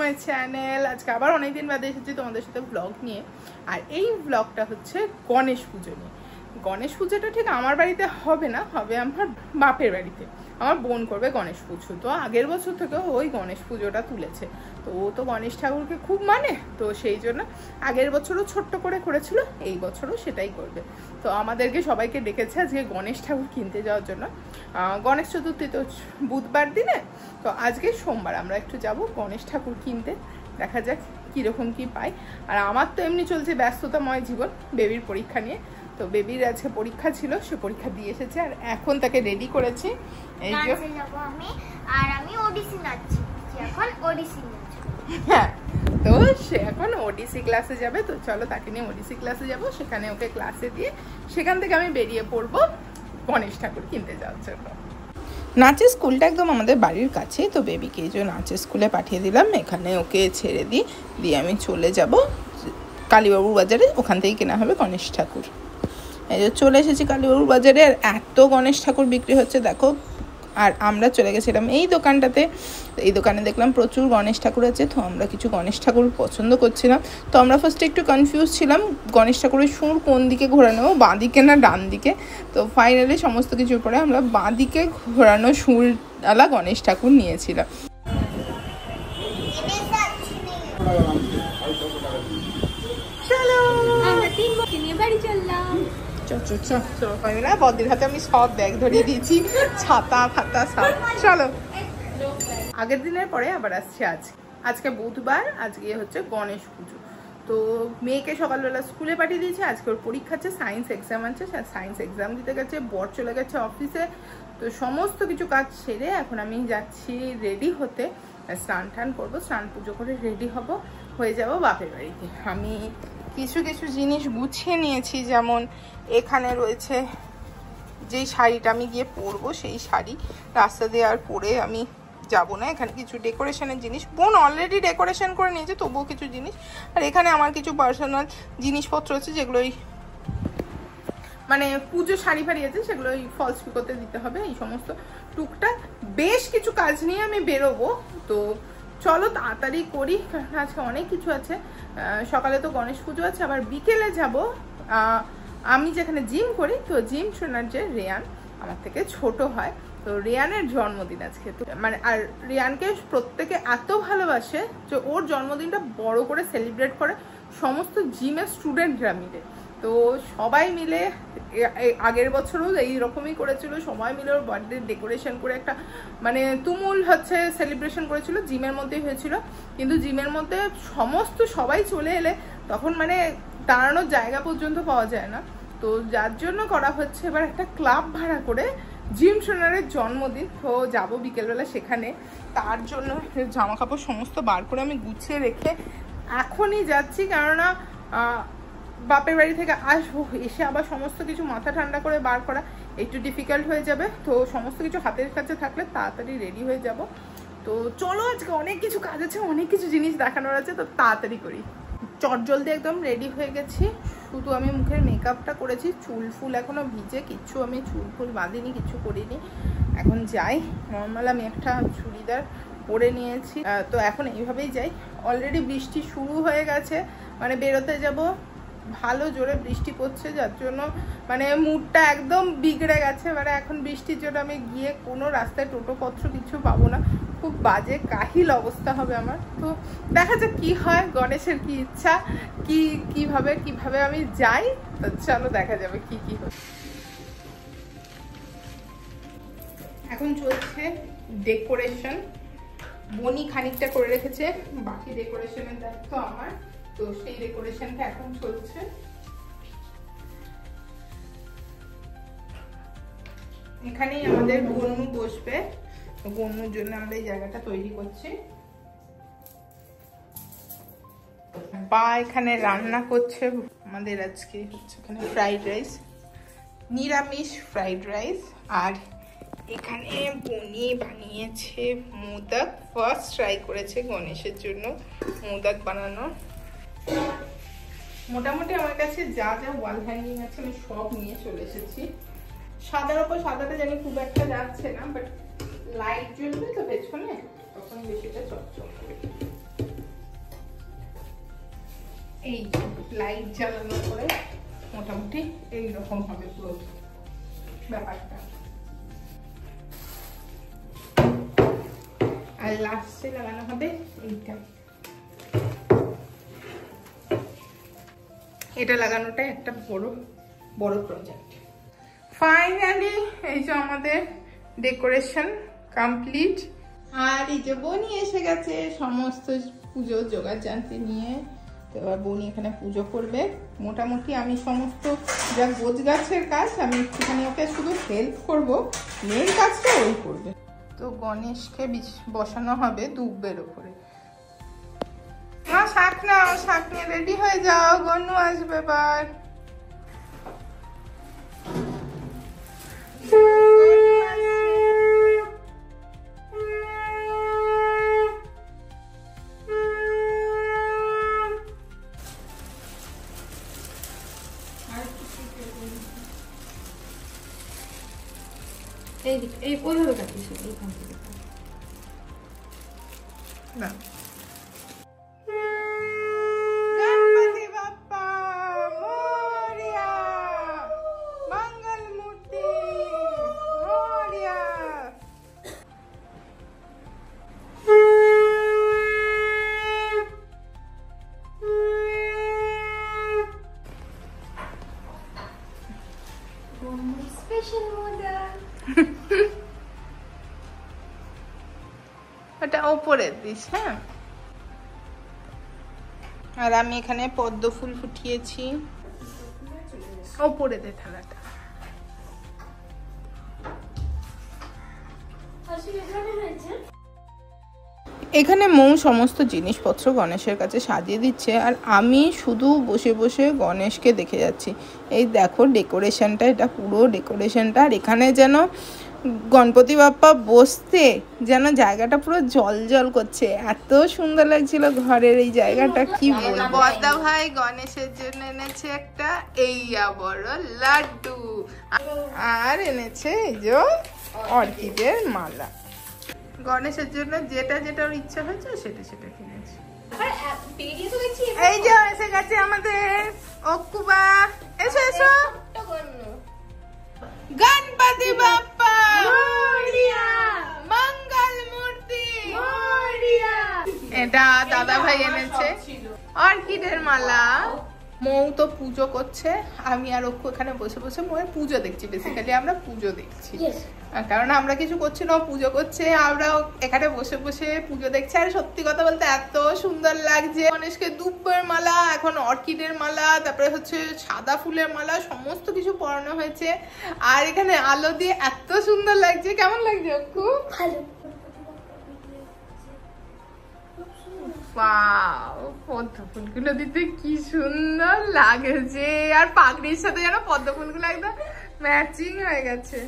My channel. আজকে আবার অনেকদিন বাদে এসেছি তোমাদের সাথে ব্লগ নিয়ে। আর এই ব্লগটা হচ্ছে গণেশ পুজো নিয়ে। গণেশ পুজোটা ঠিক আমার বাড়িতে হবে না, হবে আমার বাপের বাড়িতে। আমার বোন করবে গণেশ পুজো। তো আগের বছর থেকে ওই গণেশ পুজোটা তুলেছে। তো ও তো গণেশ ঠাকুরকে খুব মানে, তো সেই জন্য আগের বছরও ছোট্ট করে করেছিল, এই বছরও সেটাই করবে। তো আমাদেরকে সবাইকে ডেকেছে আজকে গণেশ ঠাকুর কিনতে যাওয়ার জন্য। গণেশ চতুর্থী তো বুধবার দিনে, তো আজকে সোমবার আমরা একটু যাব গণেশ ঠাকুর কিনতে। দেখা যাক কীরকম কি পাই। আর আমার তো এমনি চলছে ব্যস্ততাময় জীবন বেবির পরীক্ষা নিয়ে। তো বেবির আজকে পরীক্ষা ছিল, সে পরীক্ষা দিয়ে এসেছে আর এখন তাকে রেডি করেছি। এই যে আমি ওডিসি নাচছি এখন, ওডিসি নাচছি। হ্যাঁ, তো সে এখন ওডিসি ক্লাসে যাবে। তো চলো তাকে নিয়ে ওডিসি ক্লাসে যাব, সেখানে ওকে ক্লাসে দিয়ে সেখান থেকে আমি বেরিয়ে পড়বো গণেশ ঠাকুর কিনতে যাওয়ার জন্য। নাচের স্কুলটা একদম আমাদের বাড়ির কাছে, তো বেবিকে এই যে নাচের স্কুলে পাঠিয়ে দিলাম। এখানে ওকে ছেড়ে দিয়ে আমি চলে যাব কালীবাবুর বাজারে, ওখান থেকেই কেনা হবে গণেশ ঠাকুর। এই যে চলে এসেছি কালীবাবুর বাজারে, আর এত গণেশ ঠাকুর বিক্রি হচ্ছে দেখো। আর আমরা চলে গেছিলাম এই দোকানটাতে। এই দোকানে দেখলাম প্রচুর গণেশ ঠাকুর আছে, তো আমরা কিছু গণেশ ঠাকুর পছন্দ করছিলাম। তো আমরা ফার্স্টে একটু কনফিউজ ছিলাম গণেশ ঠাকুরের সুর কোন দিকে ঘোরানো, বাঁ দিকে না ডান দিকে। তো ফাইনালি সমস্ত কিছুর পরে আমরা বাঁ দিকে ঘোরানো সুরওয়ালা গণেশ ঠাকুর নিয়েছিলাম। চলো আমরা তিন বছর নিয়ে বাড়ি চললাম। বদির হাতে আমি সব ব্যাগ ধরিয়ে দিয়েছি, ছাতা ফাতা সব। চলো, আগের দিনের পরে আবার আসছে আজকে বুধবার, আজকে হচ্ছে গণেশ পুজো। তো মেয়েকে সকালবেলা স্কুলে পাঠিয়ে দিয়েছে, আজকে ওর পরীক্ষা আছে, সায়েন্স এক্সাম আছে। সায়েন্স এক্সাম দিতে গেছে, বর চলে গেছে অফিসে। তো সমস্ত কিছু কাজ সেরে এখন আমি যাচ্ছি রেডি হতে, স্নান টান করবো, স্নান পুজো করে রেডি হব, হয়ে যাব বাপের বাড়িতে। আমি কিছু কিছু জিনিস গুছিয়ে নিয়েছি, যেমন এখানে রয়েছে যেই শাড়িটা আমি গিয়ে পরবো, সেই শাড়ি রাস্তা দিয়ে আর পরে আমি যাব না। এখানে কিছু ডেকোরেশনের জিনিস, বোন অলরেডি ডেকোরেশন করে নিয়েছে, তবুও কিছু জিনিস। আর এখানে আমার কিছু পার্সোনাল জিনিসপত্র আছে, যেগুলোই মানে পুজো শাড়ি ফাড়ি আছে, সেগুলো ওই ফলস পিকোতে দিতে হবে। এই সমস্ত টুকটাক বেশ কিছু কাজ নিয়ে আমি বেরোবো। তো চলো তাড়াতাড়ি করি, কারণ আজকে অনেক কিছু আছে। সকালে তো গণেশ পুজো আছে, আবার বিকেলে যাব আমি যেখানে জিম করি। তো জিম ট্রেনার যে রেয়ান, আমার থেকে ছোট হয়, তো রেয়ানের জন্মদিন আজকে। তো মানে আর রেয়ানকে প্রত্যেকে এত ভালোবাসে যে ওর জন্মদিনটা বড় করে সেলিব্রেট করে সমস্ত জিমের স্টুডেন্টরা মিলে। তো সবাই মিলে আগের বছরও এইরকমই করেছিল, সবাই মিলে ওর বার্থডে ডেকোরেশন করে একটা মানে তুমুল হচ্ছে সেলিব্রেশন করেছিল। জিমের মধ্যেই হয়েছিল, কিন্তু জিমের মধ্যে সমস্ত সবাই চলে এলে তখন মানে দাঁড়ানোর জায়গা পর্যন্ত পাওয়া যায় না। তো যার জন্য করা হচ্ছে এবার একটা ক্লাব ভাড়া করে জিম ট্রেনারের জন্মদিন। তো যাবো বিকেলবেলা সেখানে, তার জন্য জামা কাপড় সমস্ত বার করে আমি গুছিয়ে রেখে এখনই যাচ্ছি। কেননা বাপের বাড়ি থেকে আসবো, এসে আবার সমস্ত কিছু মাথা ঠান্ডা করে বার করা একটু ডিফিকাল্ট হয়ে যাবে। তো সমস্ত কিছু হাতের কাছে থাকলে তাড়াতাড়ি রেডি হয়ে যাব। তো চলো, আজকে অনেক কিছু কাজ আছে, অনেক কিছু জিনিস দেখানোর আছে, তো তাড়াতাড়ি করি। চটজলদি একদম রেডি হয়ে গেছি, শুধু আমি মুখের মেকআপটা করেছি, চুল ফুল এখনো ভিজে, কিচ্ছু আমি চুল ফুল বাঁধিনি, কিছু করিনি। এখন যাই, নর্মাল আমি একটা চুড়িদার পরে নিয়েছি। তো এখন এইভাবেই যাই। অলরেডি বৃষ্টি শুরু হয়ে গেছে, মানে বেরোতে যাব, ভালো জোরে বৃষ্টি পড়ছে, যার জন্য মানে মুডটা একদম বিগড়ে গেছে। মানে এখন বৃষ্টির জন্য আমি গিয়ে কোনো রাস্তায় টোটোপত্র কিছু পাবো না, খুব বাজে কাহিল অবস্থা হবে আমার। তো দেখা যাক কি হয়, গণেশের কি ইচ্ছা, কিভাবে আমি যাই। তো চলো দেখা যাবে কি হচ্ছে। এখন চলছে ডেকোরেশন, বনি খানিকটা করে রেখেছে, বাকি ডেকোরেশনের দায়িত্ব আমার। তো সেই ডেকোরেশনটা এখন চলছে। এখানেই আমাদের গনু বসবে, গনুর জন্য আমরা এই জায়গাটা তৈরি করছি। বা এখানে রান্না করছে আমাদের আজকে হচ্ছে এখানে ফ্রাইড রাইস, নিরামিষ ফ্রাইড রাইস। আর এখানে বনি বানিয়েছে মোদক, ফার্স্ট ট্রাই করেছে গণেশের জন্য মোদক বানানো। মোটামুটি আমার কাছে যা যা ওয়াল হ্যাঙ্গিং আছে আমি সব নিয়ে চলে এসেছি। সাদার ওপর সাদাটা জানি খুব একটা যাচ্ছে না, বাট লাইট জ্বলবে তো পেছনে, তখন বেশিটা চকচক করবে। এই লাইট জ্বালানোর পরে মোটামুটি এইরকম হবে পুরো ব্যাপারটা। আর লাস্টে লাগানো হবে এইটা, এটা লাগানোটা একটা বড় প্রজেক্ট। ফাইনালি এই যে আমাদের ডেকোরেশন কমপ্লিট। আর এই যে বনি এসে গেছে সমস্ত পুজোর জোগাড় জানতে নিয়ে। তো এবার বনি এখানে পুজো করবে। মোটামুটি আমি সমস্ত যা গোছ গাছের কাজ আমি একটুখানি ওকে শুধু হেল্প করব, মেন কাজটা ওই করবে। তো গণেশকে বসানো হবে দুব্বের ওপরে। শাক নাও, শাক নিয়ে রেডি হয়ে যাও, গনু আসবে এবার। এই ওইভাবে কাটিস এইখান থেকে না। गणपति बप्पा मोरिया, मंगल मूर्ति मोरिया। স্পেশাল মডেল এটা উপরে দিস। হ্যাঁ, আর আমি এখানে পদ্ম ফুল ফুটিয়েছি। ওপরে দে থালাটা। এখানে মৌ সমস্ত জিনিসপত্র গণেশের কাছে সাজিয়ে দিচ্ছে, আর আমি শুধু বসে বসে গণেশকে দেখে যাচ্ছি। এই দেখো ডেকোরেশনটা, এটা পুরো ডেকোরেশনটা। আর এখানে যেন গণপতি বাপ্পা বসতে যেন জায়গাটা পুরো জল জল করছে, এত সুন্দর লাগছিল ঘরের এই জায়গাটা, কি বলবো। বদ্দা ভাই গণেশের জন্য এনেছে একটা এইয়া বড় লাড্ডু, আর এনেছে এই যে অর্কিডের মালা। গণেশের জন্য যেটা যেটা ওর ইচ্ছা হয়েছে সেটা সেটা কিনেছে। এই যে এসে গেছে আমাদের অক্কুবা। এসো এসো। গণপতি বাপ্পা মোরিয়া, মঙ্গল মূর্তি মোরিয়া। এটা দাদা ভাই এনেছে অর্কিডের মালা। মৌ তো পুজো করছে, আমি আর অক্কু এখানে বসে বসে মৌয়ের পুজো দেখছি। বেসিক্যালি আমরা পুজো দেখছি, কারণ আমরা কিছু করছি না, পুজো করছে, আমরা এখানে বসে বসে পুজো দেখছি। আর সত্যি কথা বলতে এত সুন্দর লাগছে। গণেশকে দুব্বের মালা, এখন অর্কিডের মালা, তারপরে হচ্ছে সাদা ফুলের মালা, সমস্ত কিছু পরানো হয়েছে। আর এখানে আলো দিয়ে এত সুন্দর লাগছে। কেমন লাগছে অক্কু? ভালো। পদ্ম ফুলগুলো দিতে কি সুন্দর লাগছে, আর পাগড়ির সাথে যেন পদ্ম ফুলগুলো একদম ম্যাচিং হয়ে গেছে।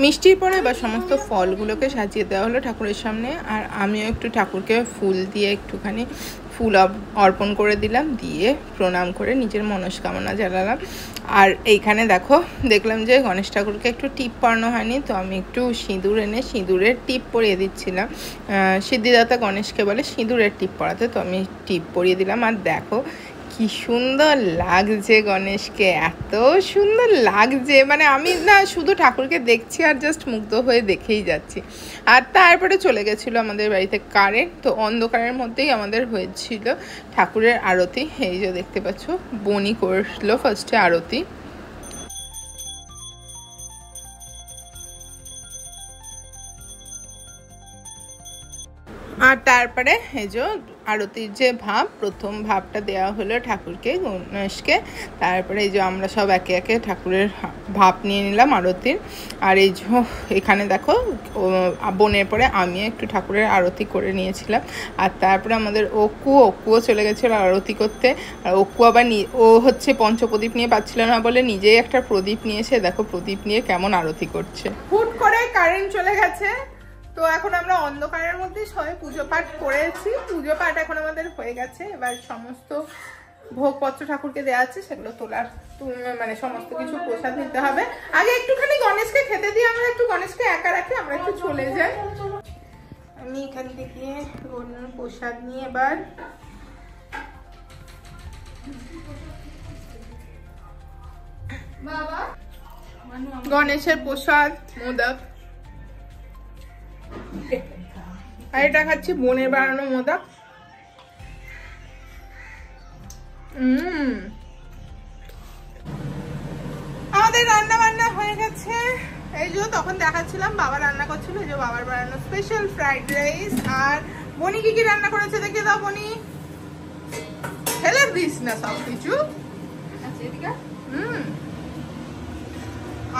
মিষ্টির পরে এবার সমস্ত ফলগুলোকে সাজিয়ে দেওয়া হলো ঠাকুরের সামনে। আর আমিও একটু ঠাকুরকে ফুল দিয়ে একটুখানি ফুল অর্পণ করে দিলাম, দিয়ে প্রণাম করে নিজের মনস্কামনা জানালাম। আর এইখানে দেখলাম যে গণেশ ঠাকুরকে একটু টিপ পরানো হয়নি, তো আমি একটু সিঁদুর এনে সিঁদুরের টিপ পরিয়ে দিচ্ছিলাম। সিদ্ধিদাতা গণেশকে বলে সিঁদুরের টিপ পরাতে, তো আমি টিপ পরিয়ে দিলাম। আর দেখো কি সুন্দর লাগছে গণেশকে, এত সুন্দর লাগছে, মানে আমি না শুধু ঠাকুরকে দেখছি আর জাস্ট মুগ্ধ হয়ে দেখেই যাচ্ছি। আর তারপরে চলে গেছিলো আমাদের বাড়িতে কারেন্ট, তো অন্ধকারের মধ্যেই আমাদের হয়েছিল ঠাকুরের আরতি। এই যে দেখতে পাচ্ছ বনি করলো ফার্স্টে আরতি। আর তারপরে এই যে আরতির যে প্রথম ভাবটা দেওয়া হলো ঠাকুরকে, গণেশকে। তারপরে এই যে আমরা সব একে একে ঠাকুরের ভাব নিয়ে নিলাম আরতির। আর এই যে এখানে দেখো বোনের পরে আমিও একটু ঠাকুরের আরতি করে নিয়েছিলাম। আর তারপরে আমাদের অক্কুও চলে গেছিলো আরতি করতে। আর অক্কু আবার ও হচ্ছে পঞ্চপ্রদীপ নিয়ে পাচ্ছিল না বলে নিজেই একটা প্রদীপ নিয়েছে। দেখো প্রদীপ নিয়ে কেমন আরতি করছে। হুট করে কারেন্ট চলে গেছে, তো এখন আমরা অন্ধকারের মধ্যে সবাই পুজো পাঠ করেছি। পুজো পাঠ এখন আমাদের হয়ে গেছে। এবার সমস্ত ভোগপত্র ঠাকুরকে দেওয়া আছে, সেগুলো তোলার মানে সমস্ত কিছু প্রসাদ নিতে হবে। আগে একটুখানি গণেশকে খেতে দিয়ে আমরা একটু গণেশকে একা রাখি, আমরা একটু চলে যাই। আমি এখান থেকে প্রসাদ নিয়ে এবার বাবা গণেশের প্রসাদ মোদক, আর এটা খাচ্ছি বোনের বানানো মোদক। আমাদের রান্না বান্না হয়ে গেছে। এই যে তখন দেখাচ্ছিলাম বাবা রান্না করছিল, যে বাবার বানানো স্পেশাল ফ্রাইড রাইস। আর বনি কি কি রান্না করেছে দেখে দাও বনি, ফেলে দিস না সব কিছু।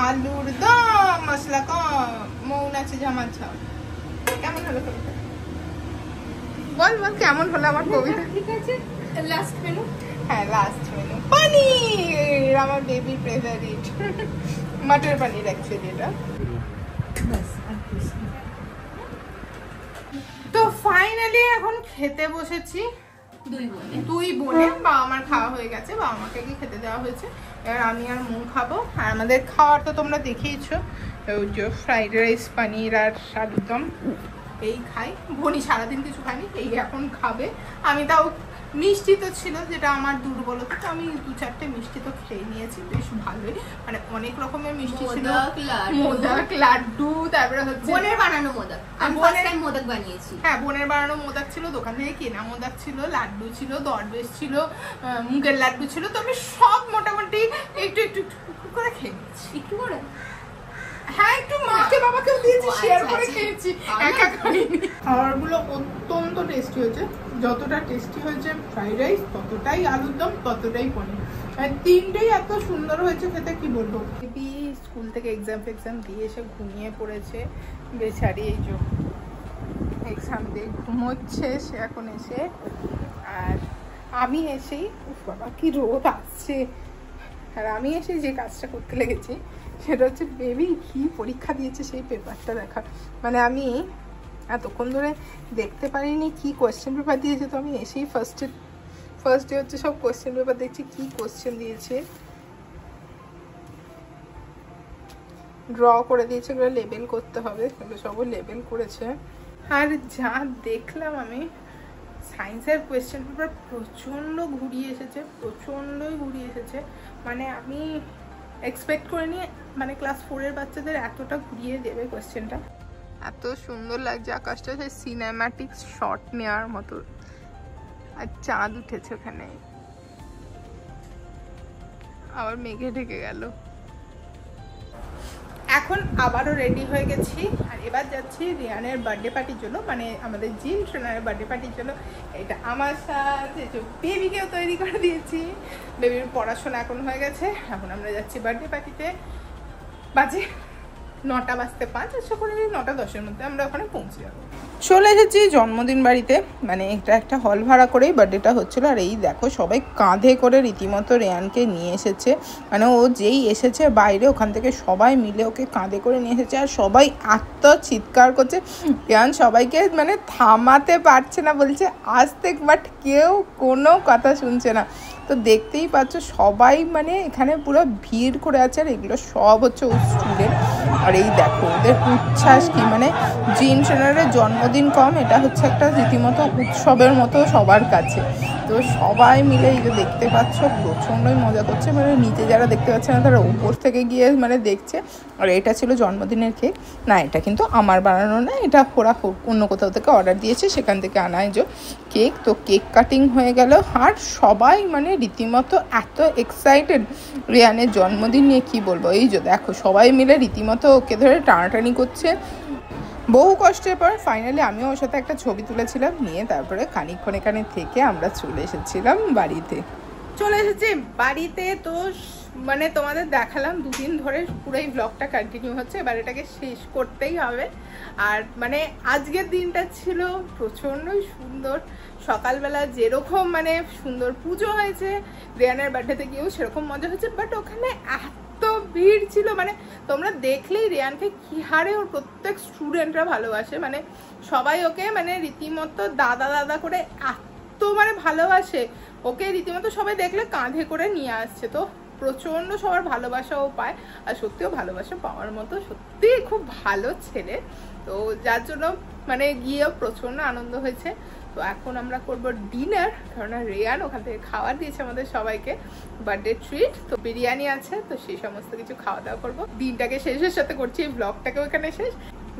আলুর দম, মশলা কম, মৌন আছে জামার ঝাল। কেমন হলো কবিতা? বল বল কেমন হলো আমার কবিতা? ঠিক আছে, লাস্ট মেনু। হ্যাঁ লাস্ট মেনু পনির, আমার বেবি ফেভারিট মটর পনির অ্যাকচুয়ালি এটা। তো ফাইনালি এখন খেতে বসেছি দুই বোনে। বাবা আমার খাওয়া হয়ে গেছে, বাবা মাকে কি খেতে দেওয়া হয়েছে, এবার আমি আর মৌ খাবো। আর আমাদের খাওয়ার তো তোমরা দেখিয়েছো, ফ্রাইড রাইস পনির আর আলুর দম এই খাই। বনি সারাদিন কিছু খাইনি, এই এখন খাবে। আমি তাও মিষ্টি তো ছিল যেটা আমার দুর্বলতা, তো আমি 2-4টে মিষ্টি তো খেয়ে নিয়েছি বেশ ভালোই। মানে অনেক রকমের মিষ্টি ছিল, মোদক, লাড্ডু, তারপরে হচ্ছে বোনের বানানো মোদক। আমি ফার্স্ট টাইম মোদক বানিয়েছি। হ্যাঁ বোনের বানানো মোদক ছিল, দোকান থেকে কেনা মোদক ছিল, লাড্ডু ছিল, দরবেশ ছিল, মুগের লাড্ডু ছিল। তো আমি সব মোটামুটি একটু একটু করে খেয়ে নিয়েছি। একটু করে? হ্যাঁ একটু মাকে বাবাকেও দিয়েছি, শেয়ার করে খেয়েছি, একা খাইনি। খাবারগুলো অত্যন্ত টেস্টি হয়েছে, যতটা টেস্টি হয়েছে ফ্রাইড রাইস ততটাই আলুর দম ততটাই পনির। আর তিনটেই এত সুন্দর হয়েছে খেতে, কি বলবো। বেবি স্কুল থেকে এক্সাম দিয়ে এসে ঘুমিয়ে পড়েছে বেচারি, এই যে এক্সাম দিয়ে ঘুমোচ্ছে সে এখন এসে। আর আমি এসেই, বাবা কি রোদ আসছে, আর আমি এসে যে কাজটা করতে লেগেছি সেটা হচ্ছে বেবি কি পরীক্ষা দিয়েছে সেই পেপারটা দেখা। মানে আমি এতক্ষণ ধরে দেখতে পারিনি কি কোয়েশ্চেন পেপার দিয়েছে, তো আমি এসেই ফার্স্ট ডে হচ্ছে সব কোয়েশ্চেন পেপার দেখছি কি কোয়েশ্চেন দিয়েছে। ড্র করে দিয়েছে, এগুলো লেবেল করতে হবে, এগুলো সবও লেবেল করেছে। আর যা দেখলাম আমি, সায়েন্সের কোয়েশ্চেন পেপার প্রচণ্ড ঘুরিয়ে এসেছে, প্রচণ্ডই ঘুরিয়ে এসেছে। মানে আমি এক্সপেক্ট করিনি মানে ক্লাস 4-এর বাচ্চাদের এতটা ঘুরিয়ে দেবে কোয়েশ্চেনটা। এত সুন্দর লাগছে আকাশটা, সেই সিনেম্যাটিক শট নেওয়ার মতো। আর চাঁদ উঠেছে ওখানে, আবার মেঘে ঢেকে গেল। এখন আবারও রেডি হয়ে গেছি, আর এবার যাচ্ছি রিয়ানের বার্থডে পার্টির জন্য, মানে আমাদের জিম ট্রেনারের বার্থডে পার্টির জন্য। এটা আমার সাথে বেবিকেও তৈরি করে দিয়েছি, বেবির পড়াশোনা এখন হয়ে গেছে। এখন আমরা যাচ্ছি বার্থডে পার্টিতে। বাজে 9:05, আশা করি 9:10-এর মধ্যে আমরা ওখানে পৌঁছে যাবো। চলে এসেছি জন্মদিন বাড়িতে, মানে এটা একটা হল ভাড়া করেই বার্থডেটা হচ্ছিলো। আর এই দেখো সবাই কাঁধে করে রীতিমতো রেয়ানকে নিয়ে এসেছে, মানে ও যেই এসেছে বাইরে ওখান থেকে সবাই মিলে ওকে কাঁধে করে নিয়ে এসেছে। আর সবাই এত চিৎকার করছে, রেয়ান সবাইকে মানে থামাতে পারছে না, বলছে আসতে, বাট কেউ কোনো কথা শুনছে না। তো দেখতেই পাচ্ছ সবাই মানে এখানে পুরো ভিড় করে আছে, আর এগুলো সব হচ্ছে ও স্টুডেন্ট। আর এই দেখো ওদের উচ্ছ্বাস কি, মানে জিম ট্রেনারের জন্মদিন কম, এটা হচ্ছে একটা রীতিমতো উৎসবের মতো সবার কাছে। তো সবাই মিলে এই যে দেখতে পাচ্ছ প্রচণ্ডই মজা করছে, মানে নিচে যারা দেখতে পাচ্ছে না তারা উপর থেকে গিয়ে মানে দেখছে। আর এটা ছিল জন্মদিনের কেক, না এটা কিন্তু আমার বানানো না, এটা ওরা অন্য কোথাও থেকে অর্ডার দিয়েছে, সেখান থেকে আনা এই যে কেক। তো কেক কাটিং হয়ে গেল, আর সবাই মানে রীতিমতো এত এক্সাইটেড রিয়ানের জন্মদিন নিয়ে, কি বলবো। এই যে দেখো সবাই মিলে রীতিমতো ওকে ধরে টানাটানি করছে। বহু কষ্টের পর ফাইনালি আমিও ওর সাথে একটা ছবি তুলেছিলাম, নিয়ে তারপরে খানিকক্ষণ এখানে থেকে আমরা চলে এসেছিলাম বাড়িতে। চলে এসেছি বাড়িতে, তো মানে তোমাদের দেখালাম 2 দিন ধরে পুরো এই ব্লগটা কন্টিনিউ হচ্ছে, এবার এটাকে শেষ করতেই হবে। আর মানে আজকের দিনটা ছিল প্রচণ্ডই সুন্দর। সকালবেলা যেরকম মানে সুন্দর পুজো হয়েছে, রিয়ানের বার্থডেতে গিয়েও সেরকম মজা হয়েছে, বাট ওখানে এত ভিড় ছিল, মানে তোমরা দেখলেই রিয়ানকে কি হারে ওর প্রত্যেক স্টুডেন্টরা ভালোবাসে, মানে সবাই ওকে মানে রীতিমতো দাদা দাদা করে এত মানে ভালোবাসে ওকে, রীতিমতো সবাই দেখলে কাঁধে করে নিয়ে আসছে। তো প্রচণ্ড সবার ভালোবাসাও পায়, আর সত্যিও ভালোবাসা পাওয়ার মতো সত্যিই খুব ভালো ছেলে। তো যার জন্য মানে গিয়েও প্রচণ্ড আনন্দ হয়েছে। তো এখন আমরা করব ডিনার, কারণ রেয়ান ওখান থেকে খাবার দিয়েছে আমাদের সবাইকে, বার্থডে ট্রিট। তো বিরিয়ানি আছে, তো সেই সমস্ত কিছু খাওয়া দাওয়া করবো। দিনটাকে শেষের সাথে করছি, ব্লগটাকেও এখানে শেষ।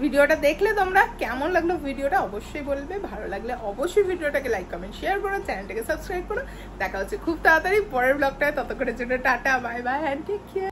ভিডিওটা দেখলে তোমরা কেমন লাগলো ভিডিওটা অবশ্যই বলবে, ভালো লাগলে অবশ্যই ভিডিওটাকে লাইক কমেন্ট শেয়ার করো, চ্যানেলটাকে সাবস্ক্রাইব করো। দেখা হচ্ছে খুব তাড়াতাড়ি পরের ব্লগটায়, ততক্ষণের জন্য tata bye bye and take care.